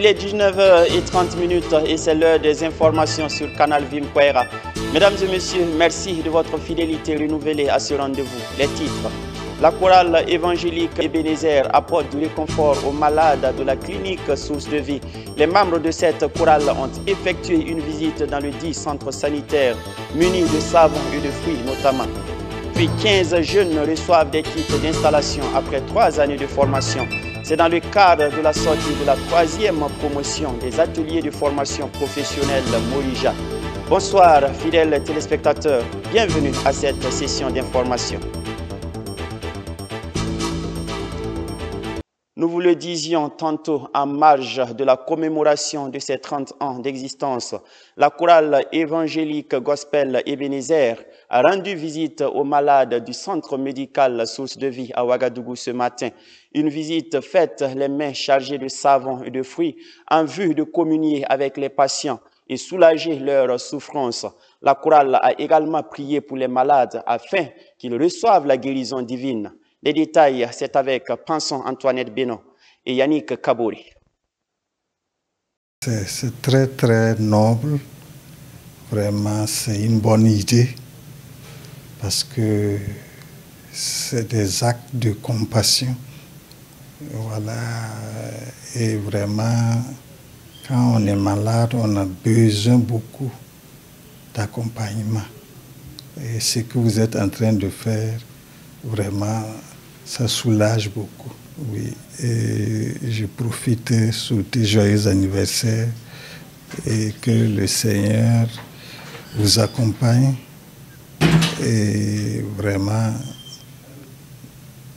Il est 19h30 et c'est l'heure des informations sur Canal Vimkwera. Mesdames et messieurs, merci de votre fidélité renouvelée à ce rendez-vous. Les titres. La chorale évangélique Ebenezer apporte du réconfort aux malades de la clinique Source de Vie. Les membres de cette chorale ont effectué une visite dans le dit centre sanitaire, muni de savon et de fruits notamment. Puis 15 jeunes reçoivent des kits d'installation après 3 années de formation. C'est dans le cadre de la sortie de la 3e promotion des ateliers de formation professionnelle Morija. Bonsoir fidèles téléspectateurs, bienvenue à cette session d'information. Nous vous le disions tantôt en marge de la commémoration de ces 30 ans d'existence, la chorale évangélique Gospel Ebenezer a rendu visite aux malades du centre médical Source de Vie à Ouagadougou ce matin. Une visite faite les mains chargées de savon et de fruits en vue de communier avec les patients et soulager leurs souffrances. La chorale a également prié pour les malades afin qu'ils reçoivent la guérison divine. Les détails, c'est avec Pinson Antoinette Beno et Yannick Kabori. C'est très très noble, vraiment c'est une bonne idée parce que c'est des actes de compassion. Voilà, et vraiment quand on est malade, on a besoin beaucoup d'accompagnement. Et ce que vous êtes en train de faire, vraiment, ça soulage beaucoup. Oui, et je profite de souhaiter joyeux anniversaire et que le Seigneur vous accompagne. Et vraiment,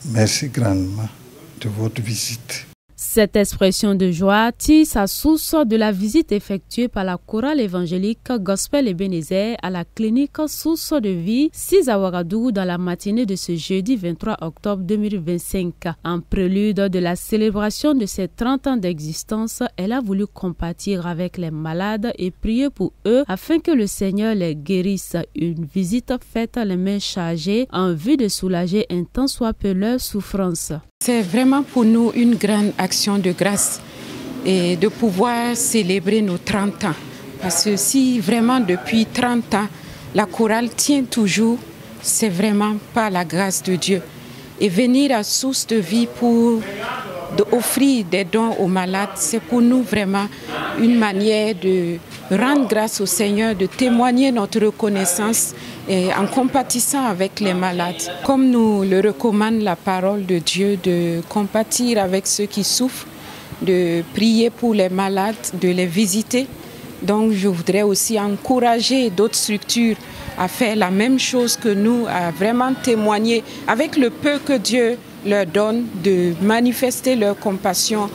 merci grandement de votre visite. Cette expression de joie tire sa source de la visite effectuée par la chorale évangélique Gospel Ebenezer à la clinique Source de Vie 6 à Ouagadougou dans la matinée de ce jeudi 23 octobre 2025. En prélude de la célébration de ses 30 ans d'existence, elle a voulu compatir avec les malades et prier pour eux afin que le Seigneur les guérisse. Une visite faite les mains chargées en vue de soulager un tant soit peu leur souffrance. C'est vraiment pour nous une grande action de grâce et de pouvoir célébrer nos 30 ans. Parce que si vraiment depuis 30 ans, la chorale tient toujours, c'est vraiment par la grâce de Dieu. Et venir à Source de Vie pour offrir des dons aux malades, c'est pour nous vraiment une manière de rendre grâce au Seigneur, de témoigner notre reconnaissance et en compatissant avec les malades. Comme nous le recommande la parole de Dieu, de compatir avec ceux qui souffrent, de prier pour les malades, de les visiter. Donc je voudrais aussi encourager d'autres structures à faire la même chose que nous, à vraiment témoigner avec le peu que Dieu leur donne, de manifester leur compassion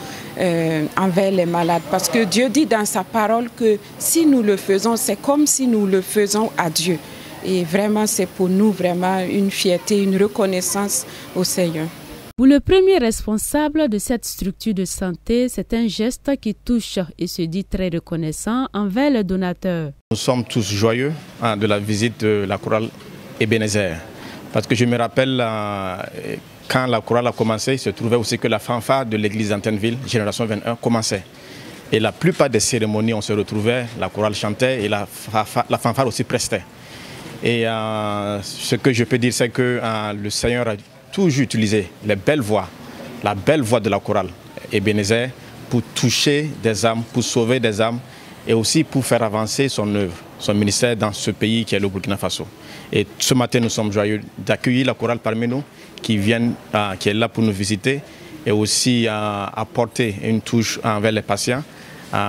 envers les malades. Parce que Dieu dit dans sa parole que si nous le faisons, c'est comme si nous le faisons à Dieu. Et vraiment, c'est pour nous vraiment une fierté, une reconnaissance au Seigneur. Pour le premier responsable de cette structure de santé, c'est un geste qui touche et se dit très reconnaissant envers le donateur. Nous sommes tous joyeux de la visite de la chorale Ebenezer. Parce que je me rappelle, quand la chorale a commencé, il se trouvait aussi que la fanfare de l'église d'Antenneville, Génération 21, commençait. Et la plupart des cérémonies, on se retrouvait, la chorale chantait et la fanfare aussi prestait. Et ce que je peux dire, c'est que le Seigneur a toujours utilisé les belles voix, la belle voix de la chorale Ebenezer pour toucher des âmes, pour sauver des âmes et aussi pour faire avancer son œuvre, son ministère dans ce pays qui est le Burkina Faso. Et ce matin, nous sommes joyeux d'accueillir la chorale parmi nous qui est là pour nous visiter et aussi apporter une touche envers les patients,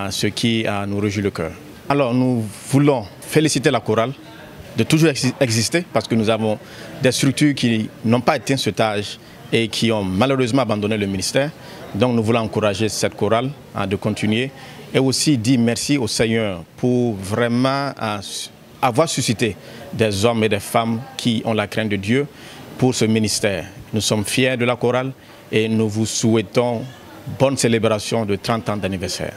ce qui nous réjouit le cœur. Alors nous voulons féliciter la chorale de toujours exister parce que nous avons des structures qui n'ont pas atteint cet âge et qui ont malheureusement abandonné le ministère. Donc nous voulons encourager cette chorale de continuer et aussi dire merci au Seigneur pour vraiment avoir suscité des hommes et des femmes qui ont la crainte de Dieu pour ce ministère. Nous sommes fiers de la chorale et nous vous souhaitons bonne célébration de 30 ans d'anniversaire.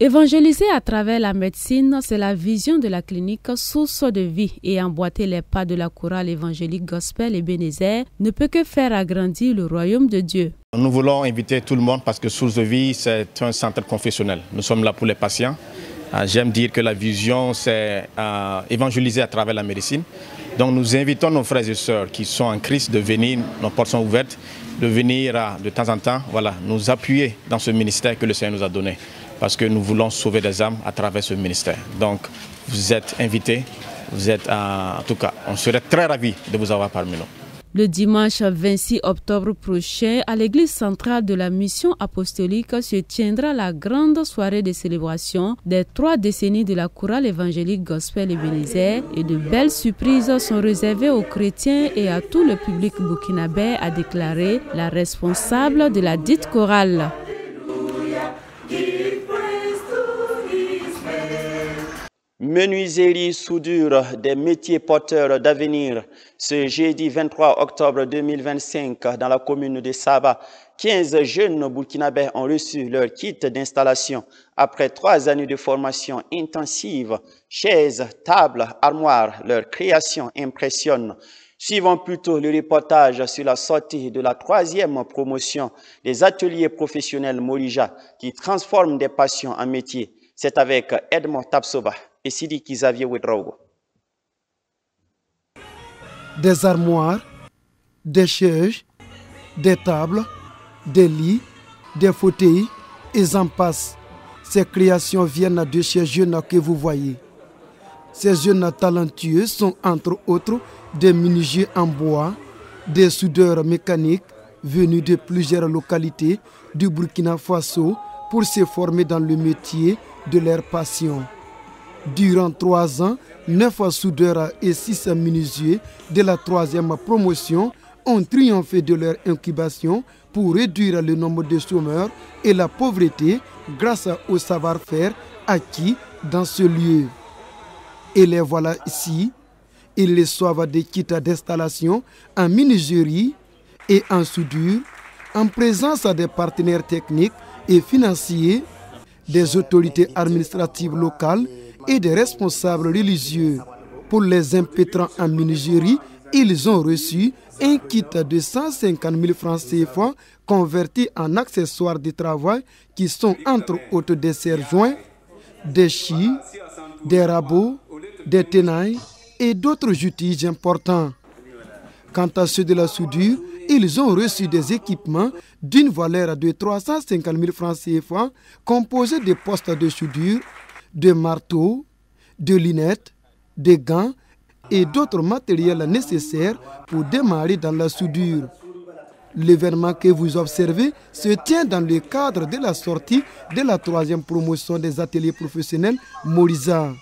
Évangéliser à travers la médecine, c'est la vision de la clinique Source de vie et emboîter les pas de la chorale évangélique Gospel Ebenezer ne peut que faire agrandir le royaume de Dieu. Nous voulons inviter tout le monde parce que Source de vie, c'est un centre confessionnel. Nous sommes là pour les patients. J'aime dire que la vision, c'est évangéliser à travers la médecine. Donc nous invitons nos frères et sœurs qui sont en Christ de venir, nos portes sont ouvertes, de venir de temps en temps nous appuyer dans ce ministère que le Seigneur nous a donné. Parce que nous voulons sauver des âmes à travers ce ministère. Donc, vous êtes invités, en tout cas, on serait très ravis de vous avoir parmi nous. Le dimanche 26 octobre prochain, à l'église centrale de la mission apostolique se tiendra la grande soirée de célébration des 3 décennies de la chorale évangélique Gospel Ebenezer et de belles surprises sont réservées aux chrétiens et à tout le public burkinabé, a déclaré la responsable de la dite chorale. Menuiserie, soudure, des métiers porteurs d'avenir. Ce jeudi 23 octobre 2025, dans la commune de Saba, 15 jeunes burkinabés ont reçu leur kit d'installation après 3 années de formation intensive. Chaises, tables, armoires, leur création impressionne. Suivons plutôt le reportage sur la sortie de la 3e promotion des ateliers professionnels Morija qui transforment des passions en métiers. C'est avec Edmond Tapsoba et Sidi Xavier Ouedraogo. Des armoires, des chaises, des tables, des lits, des fauteuils et j'en passe. Ces créations viennent de ces jeunes que vous voyez. Ces jeunes talentueux sont entre autres des menuisiers en bois, des soudeurs mécaniques venus de plusieurs localités du Burkina Faso pour se former dans le métier de leur passion. Durant 3 ans, 9 soudeurs et 6 menuisiers de la 3e promotion ont triomphé de leur incubation pour réduire le nombre de chômeurs et la pauvreté grâce au savoir-faire acquis dans ce lieu. Et les voilà ici, ils reçoivent des kits d'installation en menuiserie et en soudure, en présence des partenaires techniques et financiers, des autorités administratives locales et des responsables religieux. Pour les impétrants en menuiserie, ils ont reçu un kit de 150 000 francs CFA convertis en accessoires de travail qui sont entre autres des serre-joints, des scies, des rabots, des tenailles et d'autres outils importants. Quant à ceux de la soudure, ils ont reçu des équipements d'une valeur de 350 000 francs CFA composés de postes de soudure, de marteaux, de lunettes, de gants et d'autres matériels nécessaires pour démarrer dans la soudure. L'événement que vous observez se tient dans le cadre de la sortie de la 3e promotion des ateliers professionnels Morija.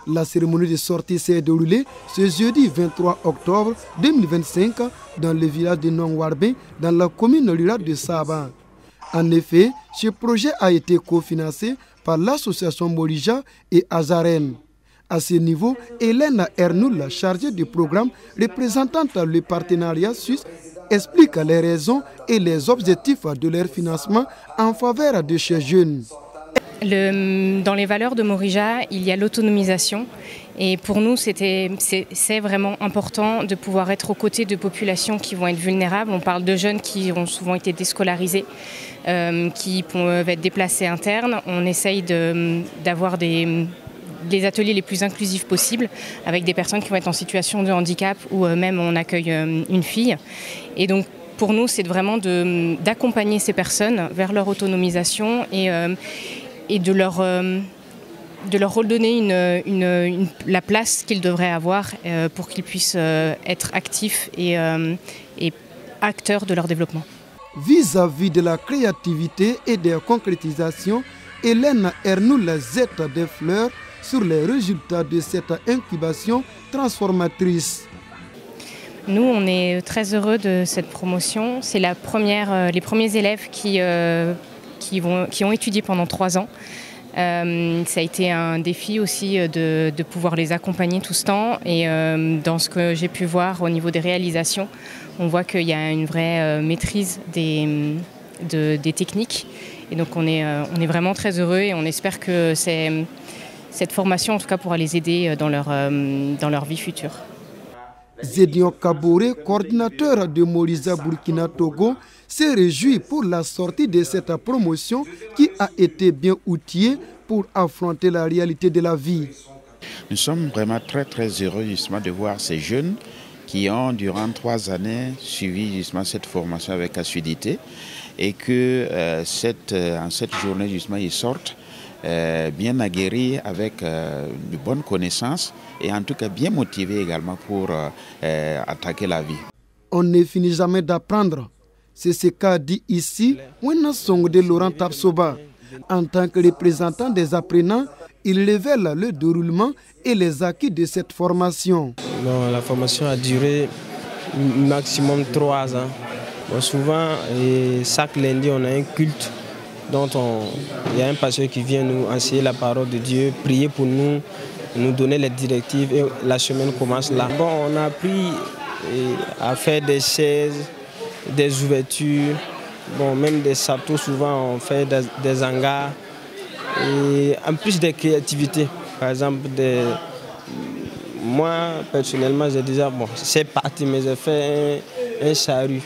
La cérémonie de sortie s'est déroulée ce jeudi 23 octobre 2025 dans le village de Nongwarbe, dans la commune rurale de Saba. En effet, ce projet a été cofinancé par l'association Morija et Azaren. À ce niveau, Hélène Ernoul, chargée du programme représentant le partenariat suisse, explique les raisons et les objectifs de leur financement en faveur de ces jeunes. Dans les valeurs de Morija, il y a l'autonomisation. Et pour nous, c'est vraiment important de pouvoir être aux côtés de populations qui vont être vulnérables. On parle de jeunes qui ont souvent été déscolarisés, qui peuvent être déplacés internes. On essaye d'avoir les ateliers les plus inclusifs possibles avec des personnes qui vont être en situation de handicap ou même on accueille une fille. Et donc, pour nous, c'est vraiment d'accompagner ces personnes vers leur autonomisation et de leur redonner la place qu'ils devraient avoir pour qu'ils puissent être actifs et acteurs de leur développement. Vis-à-vis de la créativité et de la concrétisation, Hélène Ernoul jette des fleurs sur les résultats de cette incubation transformatrice. Nous, on est très heureux de cette promotion. C'est les premiers élèves qui ont étudié pendant 3 ans. Ça a été un défi aussi de pouvoir les accompagner tout ce temps. Et dans ce que j'ai pu voir au niveau des réalisations, on voit qu'il y a une vraie maîtrise des techniques Et donc on est vraiment très heureux et on espère que cette formation en tout cas pourra les aider dans leur vie future. Zedion Kaboré, coordinateur de Morija Burkina Togo, s'est réjoui pour la sortie de cette promotion qui a été bien outillée pour affronter la réalité de la vie. Nous sommes vraiment très heureux justement de voir ces jeunes qui ont durant 3 années suivi justement cette formation avec assiduité et que en cette journée justement ils sortent bien aguerris avec de bonnes connaissances et en tout cas bien motivés également pour attaquer la vie. On ne finit jamais d'apprendre. C'est ce qu'a dit ici Wena Songde Laurent Tapsoba. En tant que représentant des apprenants, il révèle le déroulement et les acquis de cette formation. Bon, la formation a duré maximum 3 ans. Bon, souvent, chaque lundi, on a un culte dont il y a un pasteur qui vient nous enseigner la parole de Dieu, prier pour nous, nous donner les directives et la semaine commence là. Bon, on a appris à faire des chaises, des ouvertures, bon, même des châteaux, souvent on fait des hangars. Et en plus des créativités, par exemple, moi personnellement j'ai déjà, c'est parti, mais j'ai fait un charrue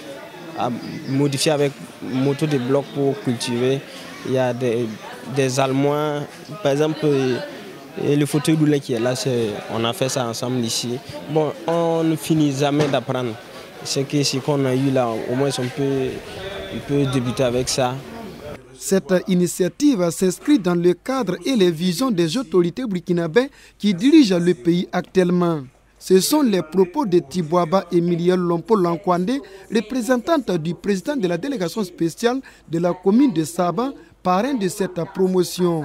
modifié avec moto de blocs pour cultiver. Il y a des almoins, par exemple, et le fauteuil roulant qui est là, on a fait ça ensemble ici. Bon, on ne finit jamais d'apprendre. Ce qu'on a eu là, au moins on peut débuter avec ça. Cette initiative s'inscrit dans le cadre et les visions des autorités burkinabées qui dirigent le pays actuellement. Ce sont les propos de Tibouaba Emilia Lompo Lankwande, représentante du président de la délégation spéciale de la commune de Saba, parrain de cette promotion.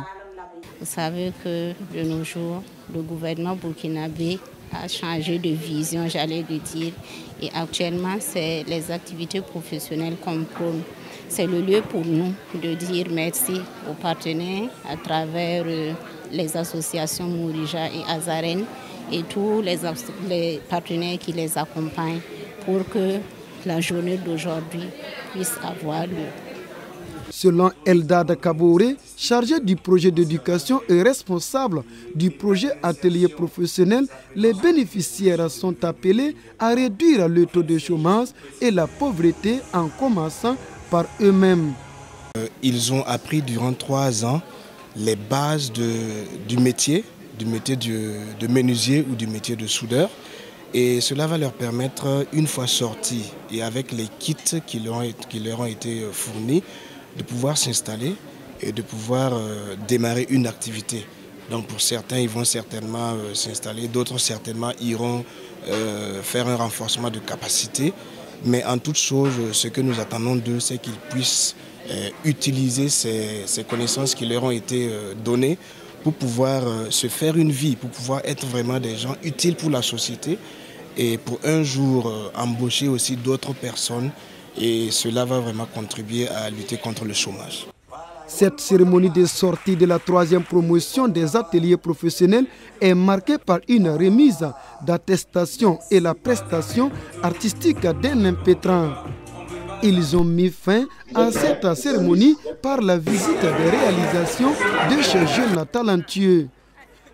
Vous savez que de nos jours, le gouvernement burkinabé a changé de vision, j'allais le dire. Et actuellement, c'est les activités professionnelles qu'on prône. C'est le lieu pour nous de dire merci aux partenaires à travers les associations Morija et Azaren et tous les partenaires qui les accompagnent pour que la journée d'aujourd'hui puisse avoir lieu. Selon Eldad Kaboré, chargé du projet d'éducation et responsable du projet atelier professionnel, les bénéficiaires sont appelés à réduire le taux de chômage et la pauvreté en commençant par eux-mêmes. Ils ont appris durant 3 ans les bases du métier de menuisier ou du métier de soudeur. Et cela va leur permettre, une fois sortis et avec les kits qui leur ont été fournis, de pouvoir s'installer et de pouvoir démarrer une activité. Donc pour certains, ils vont certainement s'installer, d'autres certainement iront faire un renforcement de capacité. Mais en toute chose, ce que nous attendons d'eux, c'est qu'ils puissent utiliser ces connaissances qui leur ont été données pour pouvoir se faire une vie, pour pouvoir être vraiment des gens utiles pour la société et pour un jour embaucher aussi d'autres personnes. Et cela va vraiment contribuer à lutter contre le chômage. Cette cérémonie de sortie de la 3e promotion des ateliers professionnels est marquée par une remise d'attestation et la prestation artistique d'un impétrant. Ils ont mis fin à cette cérémonie par la visite des réalisations de ces jeunes talentueux.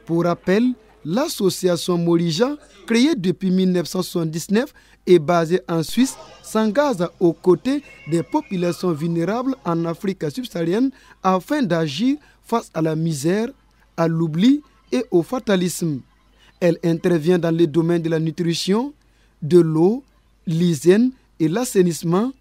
Pour rappel, l'association Morija, créée depuis 1979 et basée en Suisse, s'engage aux côtés des populations vulnérables en Afrique subsaharienne afin d'agir face à la misère, à l'oubli et au fatalisme. Elle intervient dans les domaines de la nutrition, de l'eau, l'hygiène et l'assainissement,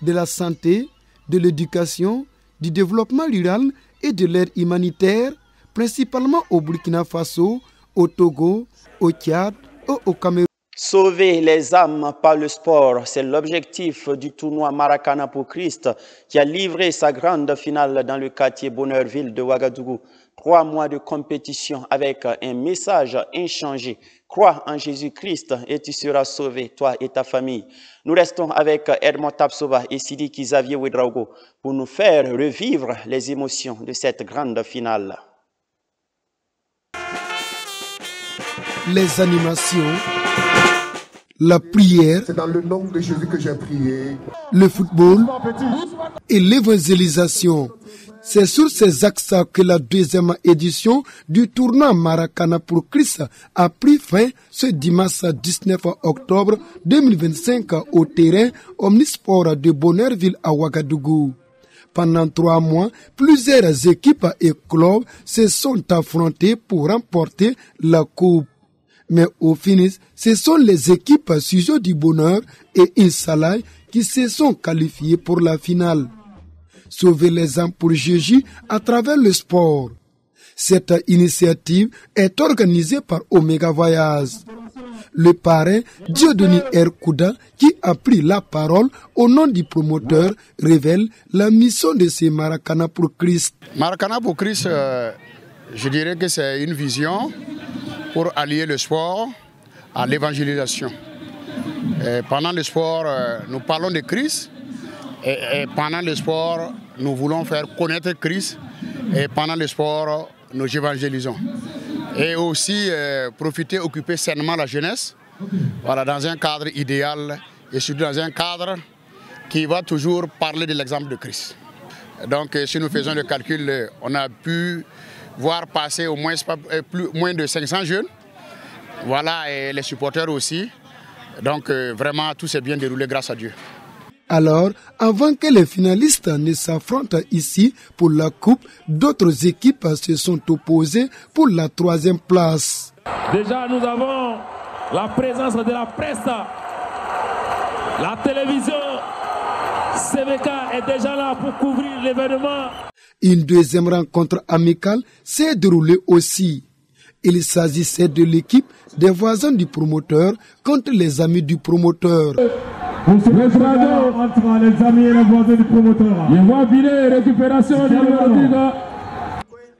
de la santé, de l'éducation, du développement rural et de l'aide humanitaire, principalement au Burkina Faso, au Togo, au Tchad et au Cameroun. Sauver les âmes par le sport, c'est l'objectif du tournoi Maracana pour Christ qui a livré sa grande finale dans le quartier Bonheurville de Ouagadougou. 3 mois de compétition avec un message inchangé. Crois en Jésus-Christ et tu seras sauvé, toi et ta famille. Nous restons avec Edmond Tapsoba et Sidiki Xavier Ouedraogo pour nous faire revivre les émotions de cette grande finale. Les animations, la prière, c'est dans le nom de Jésus que j'ai prié, le football et l'évangélisation. C'est sur ces axes que la deuxième édition du tournoi Maracana pour Christ a pris fin ce dimanche 19 octobre 2025 au terrain Omnisport de Bonheurville à Ouagadougou. Pendant 3 mois, plusieurs équipes et clubs se sont affrontés pour remporter la coupe. Mais au finish, ce sont les équipes Ciseaux du Bonheur et Insalai qui se sont qualifiées pour la finale. Sauver les âmes pour Jésus à travers le sport. Cette initiative est organisée par Omega Voyage. Le parrain Dieudonné Erkouda, qui a pris la parole au nom du promoteur, révèle la mission de ces Maracana pour Christ. Maracana pour Christ, je dirais que c'est une vision pour allier le sport à l'évangélisation. Pendant le sport, nous parlons de Christ. Et pendant le sport, nous voulons faire connaître Christ. Et pendant le sport, nous évangélisons. Et aussi profiter, occuper sainement la jeunesse, voilà, dans un cadre idéal et surtout dans un cadre qui va toujours parler de l'exemple de Christ. Donc si nous faisons le calcul, on a pu voir passer au moins de 500 jeunes, voilà, et les supporters aussi. Donc vraiment tout s'est bien déroulé grâce à Dieu. Alors, avant que les finalistes ne s'affrontent ici pour la coupe, d'autres équipes se sont opposées pour la 3e place. Déjà, nous avons la présence de la presse, la télévision. CVK est déjà là pour couvrir l'événement. Une deuxième rencontre amicale s'est déroulée aussi. Il s'agissait de l'équipe des voisins du promoteur contre les amis du promoteur. Entre les amis et les voisins du promoteur. Il voit filer récupération de l'Ouagadougou.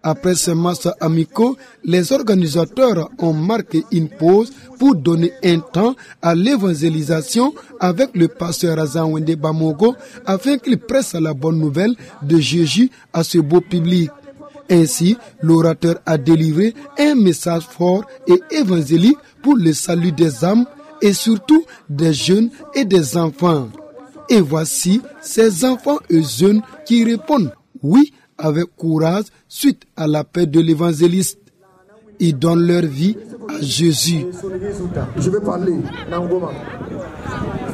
Après ce match amicaux, les organisateurs ont marqué une pause pour donner un temps à l'évangélisation avec le pasteur Azanwende Bamogo afin qu'il presse la bonne nouvelle de Jésus à ce beau public. Ainsi, l'orateur a délivré un message fort et évangélique pour le salut des âmes et surtout des jeunes et des enfants. Et voici ces enfants et jeunes qui répondent oui avec courage suite à l'appel de l'évangéliste. Ils donnent leur vie à Jésus. Je vais parler Nangoma.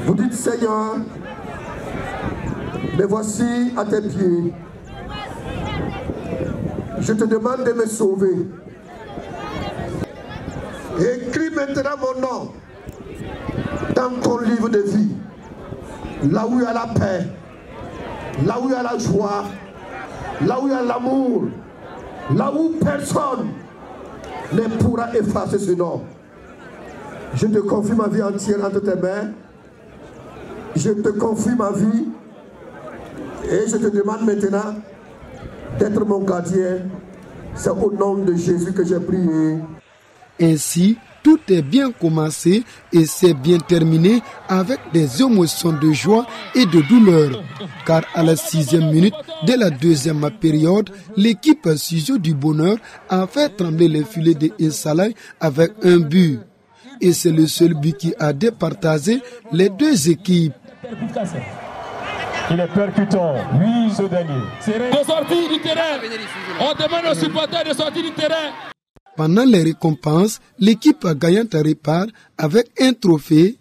Vous dites Seigneur, me voici à tes pieds. Je te demande de me sauver. Écris maintenant mon nom dans ton livre de vie, là où il y a la paix, là où il y a la joie, là où il y a l'amour, là où personne ne pourra effacer ce nom. Je te confie ma vie entière entre tes mains. Je te confie ma vie et je te demande maintenant d'être mon gardien. C'est au nom de Jésus que j'ai prié. Ainsi, tout est bien commencé et c'est bien terminé avec des émotions de joie et de douleur. Car à la 6e minute de la 2e période, l'équipe Ciseaux du Bonheur a fait trembler les filets de Insalai avec un but. Et c'est le seul but qui a départagé les deux équipes. Il est percutant, oui, ce dernier. De sortir du terrain. On demande aux supporters de sortir du terrain. Pendant les récompenses, l'équipe gagnante repart avec un trophée,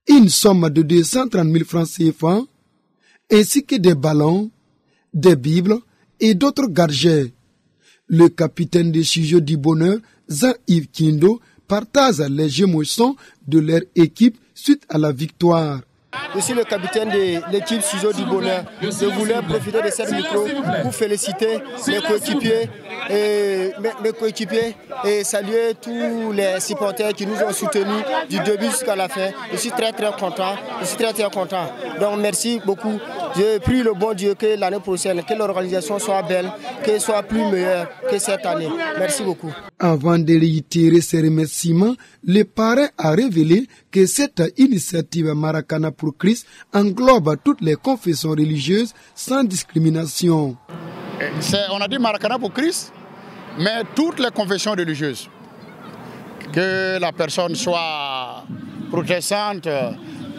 une somme de 230 000 francs CFA, ainsi que des ballons, des bibles et d'autres gadgets. Le capitaine des Ciseaux du Bonheur, Jean-Yves Kindo, partage les émotions de leur équipe suite à la victoire. Je suis le capitaine de l'équipe Ciseaux du Bonheur. Je voulais profiter de cette micro pour féliciter mes coéquipiers et saluer tous les supporters qui nous ont soutenus du début jusqu'à la fin. Je suis très content. Donc merci beaucoup. Je prie le bon Dieu que l'année prochaine, que l'organisation soit belle, qu'elle soit plus meilleure que cette année. Merci beaucoup. Avant de réitérer ses remerciements, le parrain a révélé que cette initiative Maracana pour Christ englobe toutes les confessions religieuses sans discrimination. On a dit Maracana pour Christ, mais toutes les confessions religieuses. Que la personne soit protestante,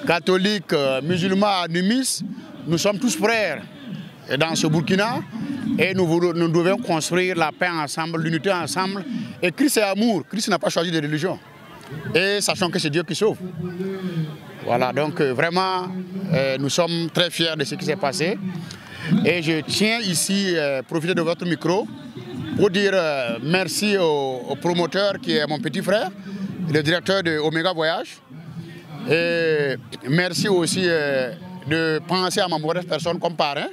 catholique, musulmane, animiste, nous sommes tous frères. Et dans ce Burkina, Et nous devons construire la paix ensemble, l'unité ensemble. Et Christ est amour. Christ n'a pas choisi de religion. Et sachant que c'est Dieu qui sauve. Voilà, donc vraiment, nous sommes très fiers de ce qui s'est passé. Et je tiens ici à profiter de votre micro pour dire merci au promoteur qui est mon petit frère, le directeur de Omega Voyage. Et merci aussi de penser à ma modeste personne comme parrain.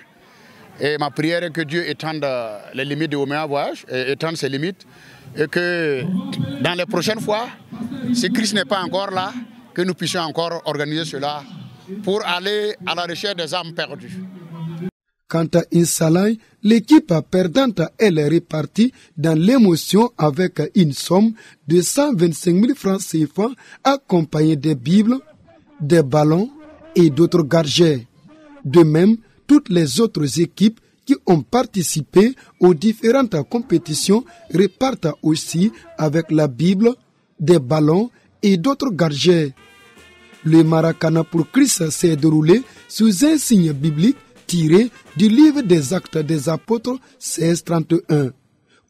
Et ma prière est que Dieu étende les limites de Omega Voyage, étende ses limites. Et que dans les prochaines fois, si Christ n'est pas encore là, que nous puissions encore organiser cela pour aller à la recherche des âmes perdues. Quant à Insalai, l'équipe perdante elle est répartie dans l'émotion avec une somme de 125 000 francs CFA accompagnée des Bibles, des ballons et d'autres gadgets. De même, toutes les autres équipes qui ont participé aux différentes compétitions repartent aussi avec la Bible, des ballons et d'autres gadgets. Le Maracana pour Christ s'est déroulé sous un signe biblique tiré du livre des Actes des Apôtres 16:31.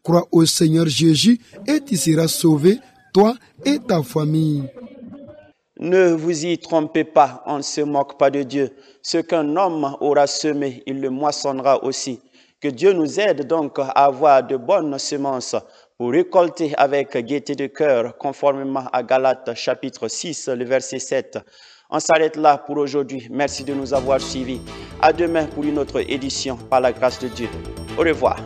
Crois au Seigneur Jésus et tu seras sauvé, toi et ta famille. Ne vous y trompez pas, on ne se moque pas de Dieu. Ce qu'un homme aura semé, il le moissonnera aussi. Que Dieu nous aide donc à avoir de bonnes semences pour récolter avec gaieté de cœur, conformément à Galates chapitre 6, le verset 7. On s'arrête là pour aujourd'hui. Merci de nous avoir suivis. À demain pour une autre édition par la grâce de Dieu. Au revoir.